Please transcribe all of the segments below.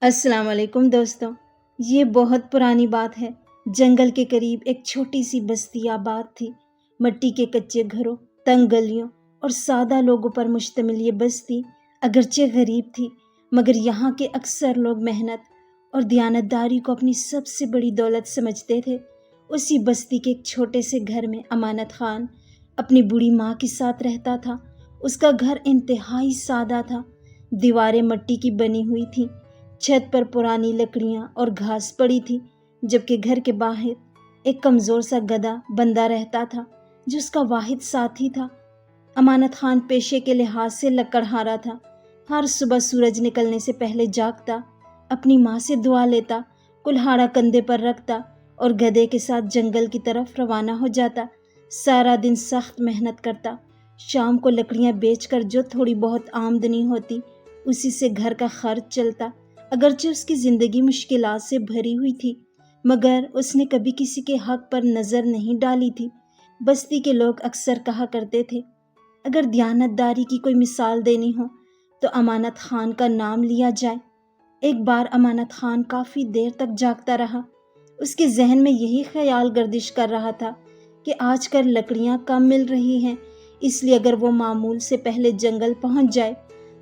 السلام علیکم دوستوں، یہ بہت پرانی بات ہے۔ جنگل کے قریب ایک چھوٹی سی بستی آباد تھی۔ مٹی کے کچے گھروں، تنگ گلیوں اور سادہ لوگوں پر مشتمل یہ بستی اگرچہ غریب تھی، مگر یہاں کے اکثر لوگ محنت اور دیانتداری کو اپنی سب سے بڑی دولت سمجھتے تھے۔ اسی بستی کے ایک چھوٹے سے گھر میں امانت خان اپنی بوڑھی ماں کے ساتھ رہتا تھا۔ اس کا گھر انتہائی سادہ تھا۔ دیواریں مٹی کی بنی ہوئی تھیں، چھت پر پرانی لکڑیاں اور گھاس پڑی تھی، جبکہ گھر کے باہر ایک کمزور سا گدھا بندہ رہتا تھا جو اس کا واحد ساتھی تھا۔ امانت خان پیشے کے لحاظ سے لکڑہارا تھا۔ ہر صبح سورج نکلنے سے پہلے جاگتا، اپنی ماں سے دعا لیتا، کلہاڑا کندھے پر رکھتا اور گدھے کے ساتھ جنگل کی طرف روانہ ہو جاتا۔ سارا دن سخت محنت کرتا، شام کو لکڑیاں بیچ کر جو تھوڑی بہت آمدنی ہوتی اسی سے گھر کا خرچ چلتا۔ اگرچہ اس کی زندگی مشکلات سے بھری ہوئی تھی، مگر اس نے کبھی کسی کے حق پر نظر نہیں ڈالی تھی۔ بستی کے لوگ اکثر کہا کرتے تھے، اگر دیانتداری کی کوئی مثال دینی ہو تو امانت خان کا نام لیا جائے۔ ایک بار امانت خان کافی دیر تک جاگتا رہا۔ اس کے ذہن میں یہی خیال گردش کر رہا تھا کہ آج کل لکڑیاں کم مل رہی ہیں، اس لیے اگر وہ معمول سے پہلے جنگل پہنچ جائے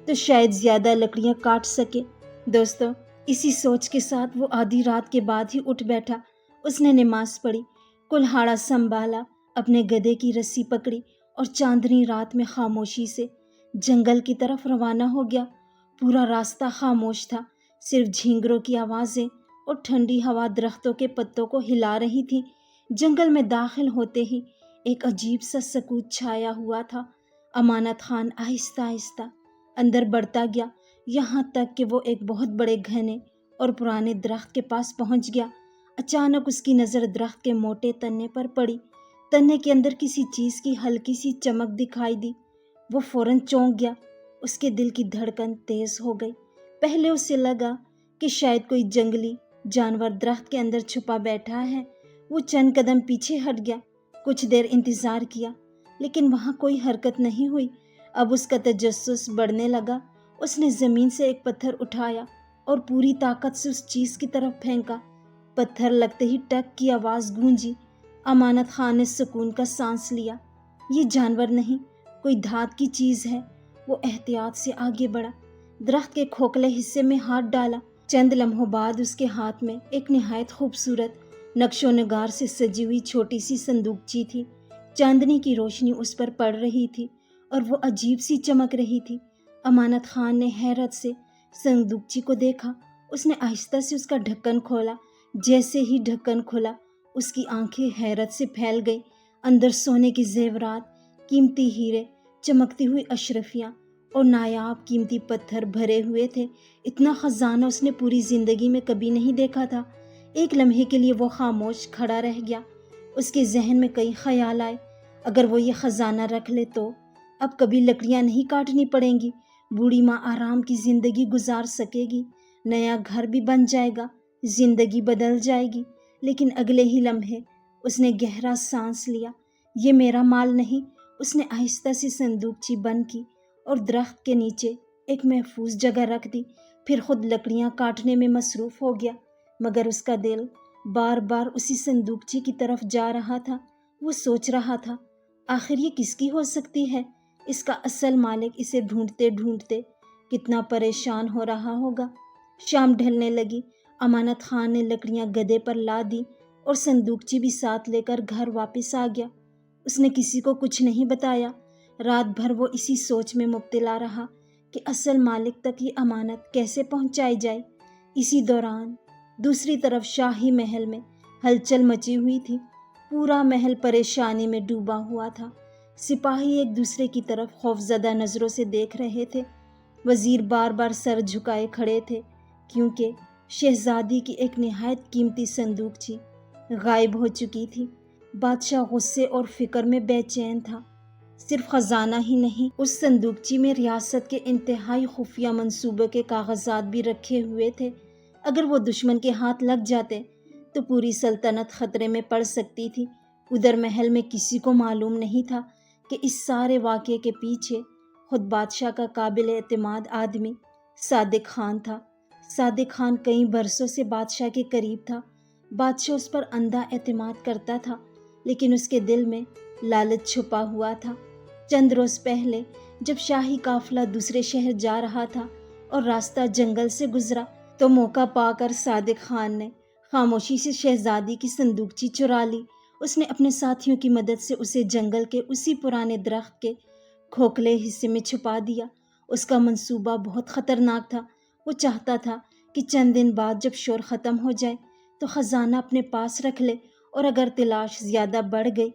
تو شاید زیادہ لکڑیاں کاٹ سکے۔ دوستو، اسی سوچ کے ساتھ وہ آدھی رات کے بعد ہی اٹھ بیٹھا۔ اس نے نماز پڑھی، کلہاڑا سنبھالا، اپنے گدھے کی رسی پکڑی اور چاندنی رات میں خاموشی سے جنگل کی طرف روانہ ہو گیا۔ پورا راستہ خاموش تھا، صرف جھینگروں کی آوازیں اور ٹھنڈی ہوا درختوں کے پتوں کو ہلا رہی تھی۔ جنگل میں داخل ہوتے ہی ایک عجیب سا سکوت چھایا ہوا تھا۔ امانت خان آہستہ آہستہ اندر بڑھتا گیا، یہاں تک کہ وہ ایک بہت بڑے گھنے اور پرانے درخت کے پاس پہنچ گیا۔ اچانک اس کی نظر درخت کے موٹے تنے پر پڑی۔ تنے کے اندر کسی چیز کی ہلکی سی چمک دکھائی دی۔ وہ فوراً چونک گیا، اس کے دل کی دھڑکن تیز ہو گئی۔ پہلے اسے لگا کہ شاید کوئی جنگلی جانور درخت کے اندر چھپا بیٹھا ہے۔ وہ چند قدم پیچھے ہٹ گیا، کچھ دیر انتظار کیا، لیکن وہاں کوئی حرکت نہیں ہوئی۔ اب اس کا تجسس بڑھنے لگا۔ اس نے زمین سے ایک پتھر اٹھایا اور پوری طاقت سے اس چیز کی طرف پھینکا۔ پتھر لگتے ہی ٹک کی آواز گونجی۔ امانت خان نے سکون کا سانس لیا۔ یہ جانور نہیں، کوئی دھات کی چیز ہے۔ وہ احتیاط سے آگے بڑھا، درخت کے کھوکھلے حصے میں ہاتھ ڈالا۔ چند لمحوں بعد اس کے ہاتھ میں ایک نہایت خوبصورت نقش و نگار سے سجی ہوئی چھوٹی سی صندوقچی تھی۔ چاندنی کی روشنی اس پر پڑ رہی تھی اور وہ عجیب سی چمک رہی تھی۔ امانت خان نے حیرت سے صندوقچی کو دیکھا۔ اس نے آہستہ سے اس کا ڈھکن کھولا۔ جیسے ہی ڈھکن کھلا، اس کی آنکھیں حیرت سے پھیل گئی۔ اندر سونے کے زیورات، قیمتی ہیرے، چمکتی ہوئی اشرفیاں اور نایاب قیمتی پتھر بھرے ہوئے تھے۔ اتنا خزانہ اس نے پوری زندگی میں کبھی نہیں دیکھا تھا۔ ایک لمحے کے لیے وہ خاموش کھڑا رہ گیا۔ اس کے ذہن میں کئی خیال آئے۔ اگر وہ یہ خزانہ رکھ لے تو اب کبھی لکڑیاں نہیں کاٹنی پڑیں گی، بوڑھی ماں آرام کی زندگی گزار سکے گی، نیا گھر بھی بن جائے گا، زندگی بدل جائے گی۔ لیکن اگلے ہی لمحے اس نے گہرا سانس لیا۔ یہ میرا مال نہیں۔ اس نے آہستہ سے صندوقچی بند کی اور درخت کے نیچے ایک محفوظ جگہ رکھ دی، پھر خود لکڑیاں کاٹنے میں مصروف ہو گیا۔ مگر اس کا دل بار بار اسی صندوقچی کی طرف جا رہا تھا۔ وہ سوچ رہا تھا، آخر یہ کس کی ہو سکتی ہے؟ اس کا اصل مالک اسے ڈھونڈتے ڈھونڈتے کتنا پریشان ہو رہا ہوگا۔ شام ڈھلنے لگی۔ امانت خان نے لکڑیاں گدھے پر لاد دی اور صندوقچی بھی ساتھ لے کر گھر واپس آ گیا۔ اس نے کسی کو کچھ نہیں بتایا۔ رات بھر وہ اسی سوچ میں مبتلا رہا کہ اصل مالک تک یہ امانت کیسے پہنچائی جائے۔ اسی دوران دوسری طرف شاہی محل میں ہلچل مچی ہوئی تھی۔ پورا محل پریشانی میں ڈوبا ہوا تھا۔ سپاہی ایک دوسرے کی طرف خوفزدہ نظروں سے دیکھ رہے تھے۔ وزیر بار بار سر جھکائے کھڑے تھے، کیونکہ شہزادی کی ایک نہایت قیمتی صندوقچی غائب ہو چکی تھی۔ بادشاہ غصے اور فکر میں بے چین تھا۔ صرف خزانہ ہی نہیں، اس صندوقچی میں ریاست کے انتہائی خفیہ منصوبوں کے کاغذات بھی رکھے ہوئے تھے۔ اگر وہ دشمن کے ہاتھ لگ جاتے تو پوری سلطنت خطرے میں پڑ سکتی تھی۔ ادھر محل میں کسی کو معلوم نہیں تھا کہ اس سارے واقعے کے پیچھے خود بادشاہ کا قابل اعتماد آدمی صادق خان تھا۔ صادق خان کئی برسوں سے بادشاہ کے قریب تھا۔ بادشاہ اس پر اندھا اعتماد کرتا تھا، لیکن اس کے دل میں لالچ چھپا ہوا تھا۔ چند روز پہلے جب شاہی قافلہ دوسرے شہر جا رہا تھا اور راستہ جنگل سے گزرا، تو موقع پا کر صادق خان نے خاموشی سے شہزادی کی صندوقچی چرا لی۔ اس نے اپنے ساتھیوں کی مدد سے اسے جنگل کے اسی پرانے درخت کے کھوکھلے حصے میں چھپا دیا۔ اس کا منصوبہ بہت خطرناک تھا۔ وہ چاہتا تھا کہ چند دن بعد جب شور ختم ہو جائے تو خزانہ اپنے پاس رکھ لے، اور اگر تلاش زیادہ بڑھ گئی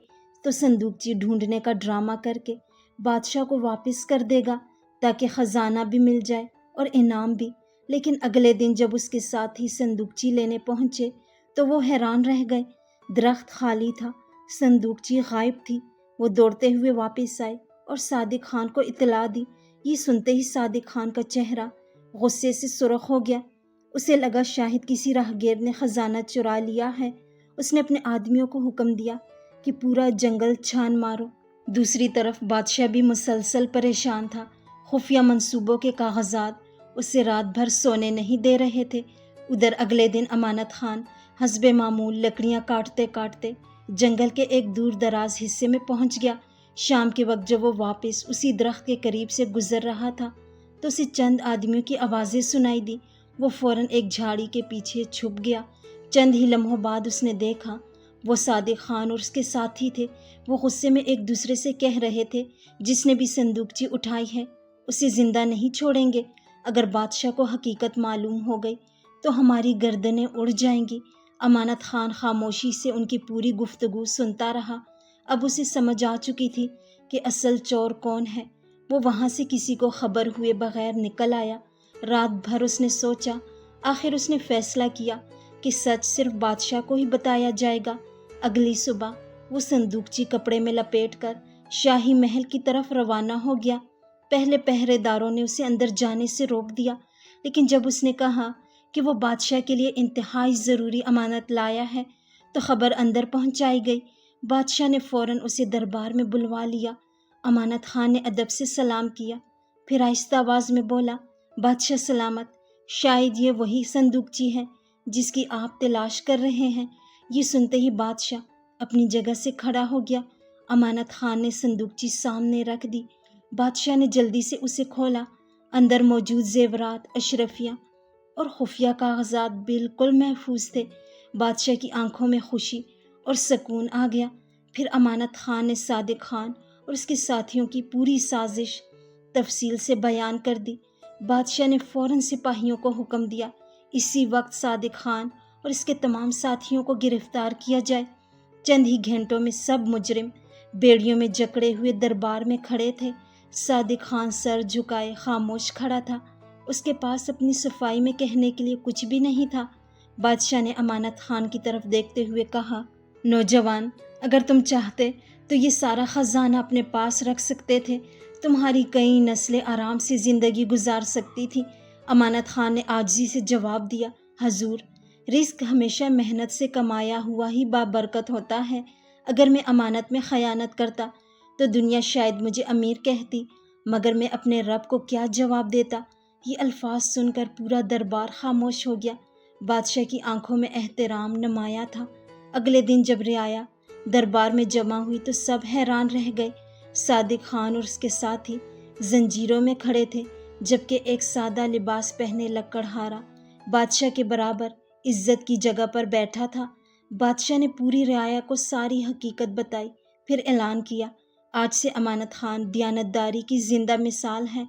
تو صندوقچی ڈھونڈنے کا ڈرامہ کر کے بادشاہ کو واپس کر دے گا، تاکہ خزانہ بھی مل جائے اور انعام بھی۔ لیکن اگلے دن جب اس کے ساتھی صندوقچی لینے پہنچے تو وہ حیران رہ گئے۔ درخت خالی تھا، صندوقچی غائب تھی۔ وہ دوڑتے ہوئے واپس آئے اور صادق خان کو اطلاع دی۔ یہ سنتے ہی صادق خان کا چہرہ غصے سے سرخ ہو گیا۔ اسے لگا شاید کسی راہگیر نے خزانہ چرا لیا ہے۔ اس نے اپنے آدمیوں کو حکم دیا کہ پورا جنگل چھان مارو۔ دوسری طرف بادشاہ بھی مسلسل پریشان تھا۔ خفیہ منصوبوں کے کاغذات اسے رات بھر سونے نہیں دے رہے تھے۔ ادھر اگلے دن امانت خان حسب معمول لکڑیاں کاٹتے کاٹتے جنگل کے ایک دور دراز حصے میں پہنچ گیا۔ شام کے وقت جب وہ واپس اسی درخت کے قریب سے گزر رہا تھا تو اسے چند آدمیوں کی آوازیں سنائی دی۔ وہ فوراً ایک جھاڑی کے پیچھے چھپ گیا۔ چند ہی لمحوں بعد اس نے دیکھا وہ صادق خان اور اس کے ساتھی تھے۔ وہ غصے میں ایک دوسرے سے کہہ رہے تھے، جس نے بھی صندوقچی اٹھائی ہے اسے زندہ نہیں چھوڑیں گے۔ اگر بادشاہ کو حقیقت معلوم ہو گئی تو ہماری گردنیں اڑ جائیں گی۔ امانت خان خاموشی سے ان کی پوری گفتگو سنتا رہا۔ اب اسے سمجھ آ چکی تھی کہ اصل چور کون ہے۔ وہ وہاں سے کسی کو خبر ہوئے بغیر نکل آیا۔ رات بھر اس نے سوچا، آخر اس نے فیصلہ کیا کہ سچ صرف بادشاہ کو ہی بتایا جائے گا۔ اگلی صبح وہ صندوقچی کپڑے میں لپیٹ کر شاہی محل کی طرف روانہ ہو گیا۔ پہلے پہرے داروں نے اسے اندر جانے سے روک دیا، لیکن جب اس نے کہا کہ وہ بادشاہ کے لیے انتہائی ضروری امانت لایا ہے تو خبر اندر پہنچائی گئی۔ بادشاہ نے فوراً اسے دربار میں بلوا لیا۔ امانت خان نے ادب سے سلام کیا، پھر آہستہ آواز میں بولا، بادشاہ سلامت، شاید یہ وہی صندوقچی ہے جس کی آپ تلاش کر رہے ہیں۔ یہ سنتے ہی بادشاہ اپنی جگہ سے کھڑا ہو گیا۔ امانت خان نے صندوقچی سامنے رکھ دی۔ بادشاہ نے جلدی سے اسے کھولا۔ اندر موجود زیورات، اشرفیاں اور خفیہ کاغذات بالکل محفوظ تھے۔ بادشاہ کی آنکھوں میں خوشی اور سکون آ گیا۔ پھر امانت خان نے صادق خان اور اس کے ساتھیوں کی پوری سازش تفصیل سے بیان کر دی۔ بادشاہ نے فوراً سپاہیوں کو حکم دیا، اسی وقت صادق خان اور اس کے تمام ساتھیوں کو گرفتار کیا جائے۔ چند ہی گھنٹوں میں سب مجرم بیڑیوں میں جکڑے ہوئے دربار میں کھڑے تھے۔ صادق خان سر جھکائے خاموش کھڑا تھا۔ اس کے پاس اپنی صفائی میں کہنے کے لیے کچھ بھی نہیں تھا۔ بادشاہ نے امانت خان کی طرف دیکھتے ہوئے کہا، نوجوان، اگر تم چاہتے تو یہ سارا خزانہ اپنے پاس رکھ سکتے تھے۔ تمہاری کئی نسلیں آرام سے زندگی گزار سکتی تھی۔ امانت خان نے عاجزی سے جواب دیا، حضور، رزق ہمیشہ محنت سے کمایا ہوا ہی بابرکت ہوتا ہے۔ اگر میں امانت میں خیانت کرتا تو دنیا شاید مجھے امیر کہتی، مگر میں اپنے رب کو کیا جواب دیتا؟ یہ الفاظ سن کر پورا دربار خاموش ہو گیا۔ بادشاہ کی آنکھوں میں احترام نمایاں تھا۔ اگلے دن جب رعایا دربار میں جمع ہوئی تو سب حیران رہ گئے۔ صادق خان اور اس کے ساتھی زنجیروں میں کھڑے تھے، جبکہ ایک سادہ لباس پہنے لکڑہارا بادشاہ کے برابر عزت کی جگہ پر بیٹھا تھا۔ بادشاہ نے پوری رعایا کو ساری حقیقت بتائی، پھر اعلان کیا، آج سے امانت خان دیانتداری کی زندہ مثال ہے۔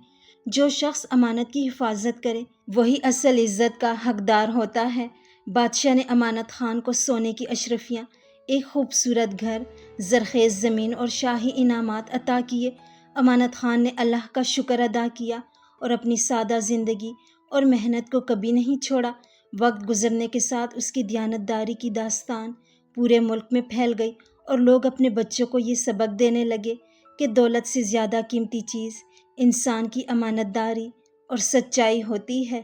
جو شخص امانت کی حفاظت کرے وہی اصل عزت کا حقدار ہوتا ہے۔ بادشاہ نے امانت خان کو سونے کی اشرفیاں، ایک خوبصورت گھر، زرخیز زمین اور شاہی انعامات عطا کیے۔ امانت خان نے اللہ کا شکر ادا کیا اور اپنی سادہ زندگی اور محنت کو کبھی نہیں چھوڑا۔ وقت گزرنے کے ساتھ اس کی دیانتداری کی داستان پورے ملک میں پھیل گئی اور لوگ اپنے بچوں کو یہ سبق دینے لگے کہ دولت سے زیادہ قیمتی چیز انسان کی امانت داری اور سچائی ہوتی ہے۔